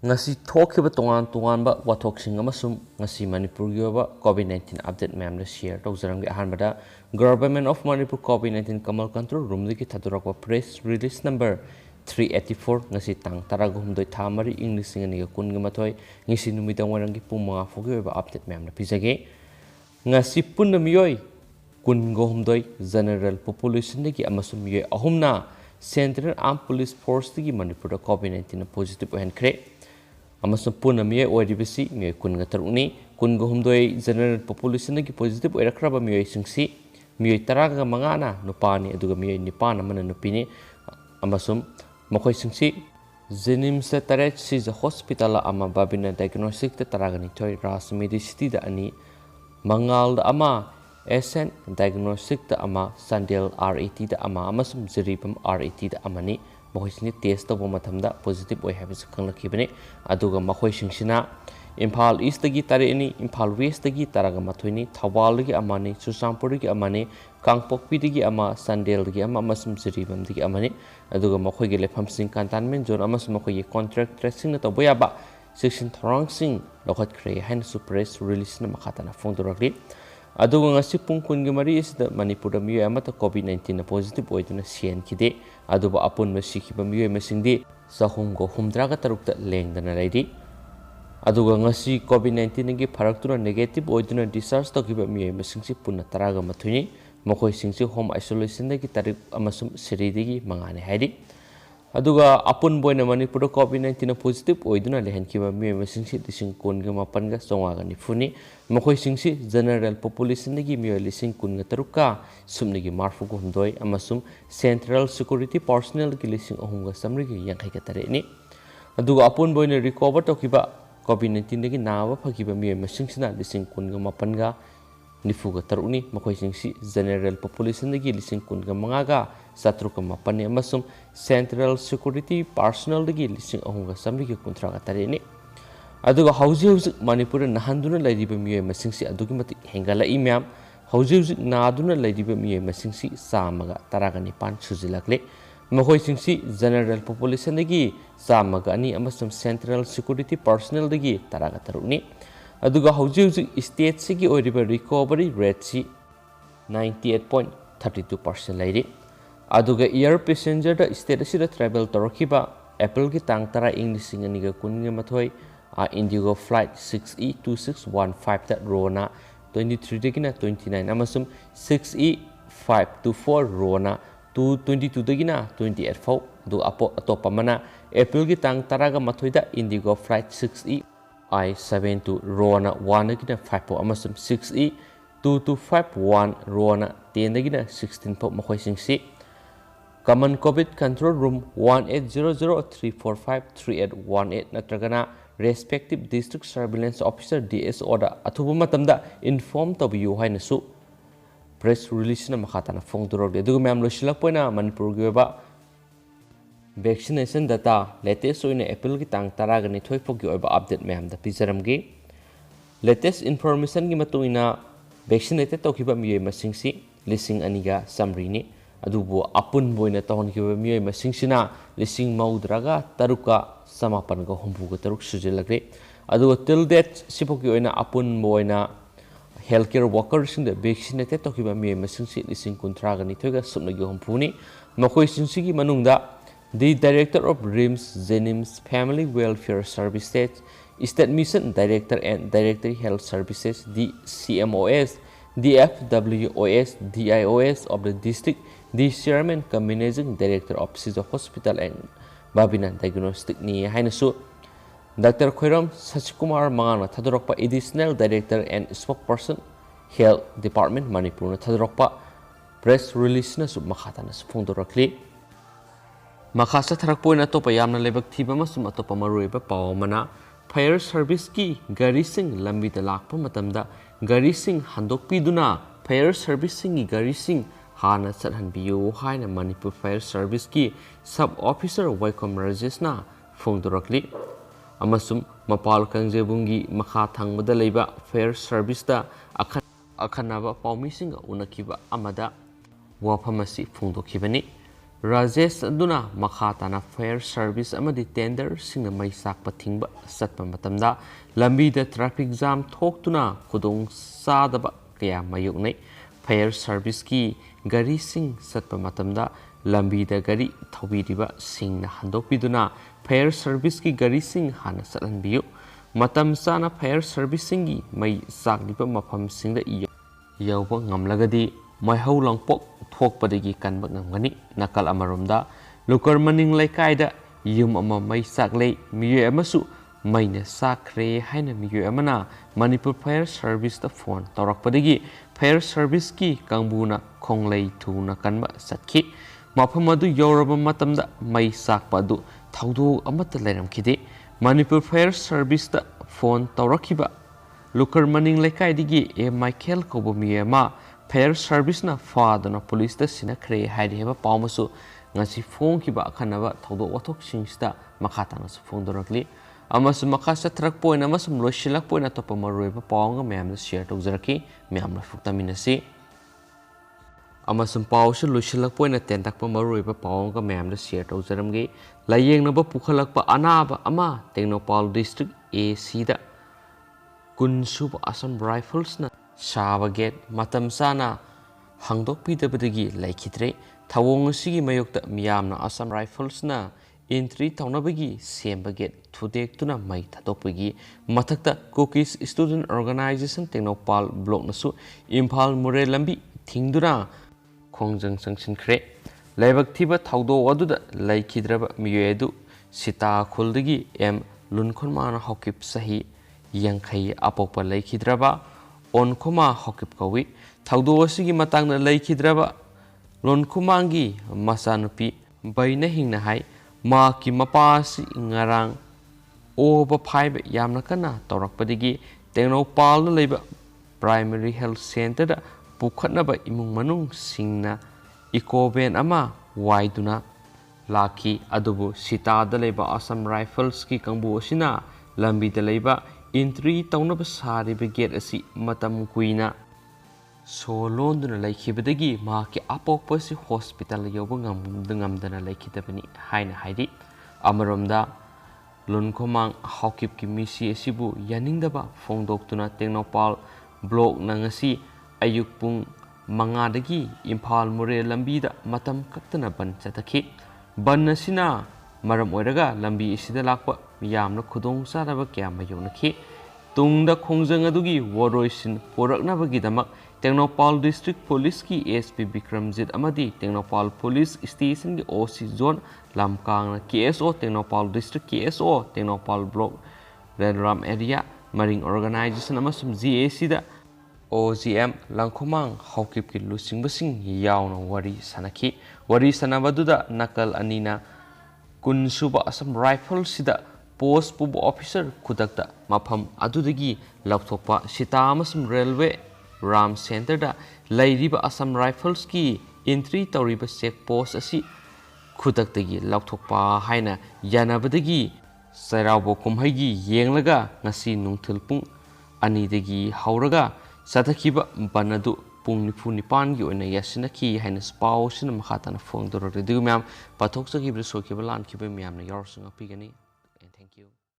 Ngasi thokhiba tongan ba wathoksinga masum ngasi Manipur gi ba COVID-19 update ma'am la share tawjaram gi ahanbada Government of Manipur COVID-19 Kamal Control Room gi thadurakwa press release number 384 ngasi tang taragumdoi thamari English ngani ga kun gi mathoi ngisi numidang warang gi pumanga fogi ba update ma'am la pijage ngasi punna miyoi kun gohumdoi general population gi amasum miyoi ahumna Central Armed Police Force gi Manipur da COVID-19 positive ohen kre amasum puna miye ODBC miye kun ngataruni kun gohumdoi general population ki positive oirakraba miye singsi miye taraga mangana nupani aduga miye nipana mana nupini amasum mokoi singsi zenim se taret si hospital ama babina diagnostic te taraga ni toy ras medicity da ani mangal da ama SN diagnostic da ama sandel RAT da ama amasum ziripam RAT da amani Mahoisini test of Matamda positive way habits Kanakibane, Aduga Mahoisina, Impal East the Gitarini, Impal West the Gitaragamatuni, Tawaligi Amani, Susampurigi Amani, Kangpokpidigi Ama, Sandel Ama, Masum Ziribam the Amani, Aduga Mahoigile Pumpsing Cantonment, John Amas Mahoy contract tracing at Boyaba, Section Throngsing, Lokat Cray, Hand Suppress, release Makatana Fondoragli. Aduga ngasi pungkun gemari is the Manipur miyo amata COVID-19 positive oy tuna sian kide aduba apun masiki miyo masingdi sahum go humdraga tarukta lengdana laidi aduga ngasi COVID-19 gi pharak tuna negative oy tuna discharge to giba miyo masingsi punna taraga mathuni mokoi singsi home isolation gi tarik amasum siridigi mangane haidi aduga apun boyna Manipur COVID-19 positive oy tuna lehen kiba miyo masingsi dising kun gi mapan ga songa ga nifuni Mokoi singsi general population nagi miyo lising kun ngataruka sumnigi marfu ko hundoi amasum central security personnel gi lising ohunga samrigi yangkai katare ni aduga apun boyne recover to kiba COVID-19 nagi nawa phagiba miyo masingsina lising kun ga mapan ga nifu ga taruni mokoi singsi general population nagi lising kun ga manga ga satru ka mapan ni amasum central security personnel nagi lising ohunga samrigi kuntra katare ni aduga hauji Manipur nahanduna laidiba miye masingsi adugi mati hengala imyam hauji naduna laidiba miye masingsi samaga taraga nipan sujilakle mahoi singsi general population dagi samaga ani amasum central security personnel dagi taraga taruni aduga hauji state sigi oriba recovery rate si 98.32% laidi aduga air passenger da state asida travel torokiba April ki tang tara English singaniga kuninga mathoi Indigo flight 6E2615 that Rona 23 degina 29 amasum 6E524 Rona 222 degina 28 fau do apo atopa mana April gi tang taraga mathoida Indigo flight 6E I72 Rona 1 degina 5 fau amasum 6E2251 Rona 10 degina 16 fau makhoi singsi Common COVID Control Room 1800345318 natragana respective district surveillance officer DSO da athuba matamda inform tabiyu haina su press release na makhatana fongdurog de dugu ma'am losilak poina Manipur gi ba vaccination data latest oina April gi tang taraga ni thoipo gi oba update ma'am da pijaram gi latest information gi matuina vaccinated tokiba miye masingsi lising aniga summary ni adubu apun boina tahon ki miye masingsina lising maudraga taruka samapan ga humbu ga taruk sujilagre adu till date sipoki oina apun boina healthcare workers in the vaccinated to kiba miye masingsi lising kuntraga ni thoga sumna gi humpuni makoi singsi gi manungda the director of RIMS Zenims Family Welfare Services State Mission Director and Directory Health Services the CMOS the FWOS DIOS of the district the Chairman Managing Director of Siza Hospital and Babina Diagnostic ni hainasu Dr. Khairam Sachkumar Mangana Thadorokpa Additional Director and Spokesperson Health Department Manipur Thadorokpa press release na sub makhatana phongdorakli makhasa tharakpoina topa yamna lebak thiba masum atopa maruiba pawmana fire service ki gari sing lambi da lakpa matamda gari sing handokpiduna fire service sing gari sing Hana Sathanbiyu Haina Manipur Fire Service ki Sub Officer Waikom Rajesna Fongdorakli Amasum Mapal Kangjebungi Makha Thangmada Leiba Fire Service da Akhanaba Paumising Unakiba Amada Wapamasi Fongdokibani Rajesh aduna makhatana fire service amadi tender singna mai sakpa thingba satpa matamda lambi da traffic jam thoktuna kudong sadaba kaya mayuknai fire service ki gari sing satpa matamda lambi da gari thobiriba singna handokpiduna fire service ki gari sing hana salanbiyu matam sana fire service singi mai sakliba mafam singda yauba ngamlagadi mai hau langpok thokpadagi kanba ngamgani nakal amaromda lukar maning laikaida yum ama mai saklei miye amasu maina sakre haina miye amana Manipur Fire Service da phone tawrakpadagi Fire Service ki kangbuna khonglei thuna kanba satki mafam adu yoraba matamda mai sakpa adu thaudo amata leiramkhide Manipur Fire Service da phone tawrakiba lukar maning laikaidigi Michael kobo miye ma Fire Service na fadana police da sinakre haidi heba pawmasu ngasi phone ki ba khanaba thodo wathok singsta makhatana su phone dorakli amasu makasa track point amasum loishilak point atopa maroiba pawanga mem da share tawjaraki mem la fuktaminasi amasum pawsu loishilak point tendak pa maroiba pawanga mem da share tawjaramgi layengnaba pukhalakpa anaba ama Tengnopal district AC da kunsub Assam Rifles na Shaba gate matam sana hangdok pidabadagi laikidre thawong sigi mayokta miyamna Assam Rifles na entry tawnabagi semba gate thudek tuna mai thadokpagi mathakta Cookies Student Organization Tengnopal block nasu Imphal Mure lambi thingduna khongjang sangsinkhre laibak thiba thawdo aduda laikidraba miyedu sita khuldagi lunkhonmana hokip sahi yangkhai apokpa laikidraba Onkoma hokip kawi thaudo asigi matangna laikhidraba lonkumangi masanupi baina hingna hai ma ki mapasi ngarang oba phaiba yamna kana tawrakpadigi Tengnopal na leiba primary health center da pukhatnaba imung manung singna ikoben ama waiduna laki adubu sita da leiba Assam Rifles ki kangbu asina lambi da leiba entry tawnaba sariba gate asi matam kuina so londuna laikhibadagi ma ki apokpasi hospital yoba ngamdana laikhidabani haina haidi amaromda lunkhomang hawkip ki misi asibu yaningdaba phongdoktuna Tengnopal block na ngasi ayuk pung mangadagi Imphal Mure lambi da matam kaktana ban chatakhi ban asina maram oiraga lambi isida lakpa miyamna khudong saraba kya mayonakhi tungda khongjang adugi woroisin poraknabagidamak Tengnopal District Police ki ASP Bikramjit amadi Tengnopal Police Station ki OC Zone Lamkang KSO Tengnopal District KSO Tengnopal Block Redram Area Maring Organization amasum GAC da OGM Langkhomang hawkip ki lusingbasing yauna wari sanabaduda nakal anina kunsuba Assam Rifles sida post pubu officer kudakta mafam adudagi laukthokpa sita amasum railway ram center da lairiba Assam Rifles ki entry tawriba check post asi kudaktagi laukthokpa haina yanabadagi sairabo kumhaigi yenglaga ngasi nungthil pung anidagi hauraga satakhiba banadu pung nifu nipan gi oina yasinaki haina spaw sina makhatana phone dorore digu myam pathok sakibra sokiba lan kiba myam na yarsunga pigani and thank you.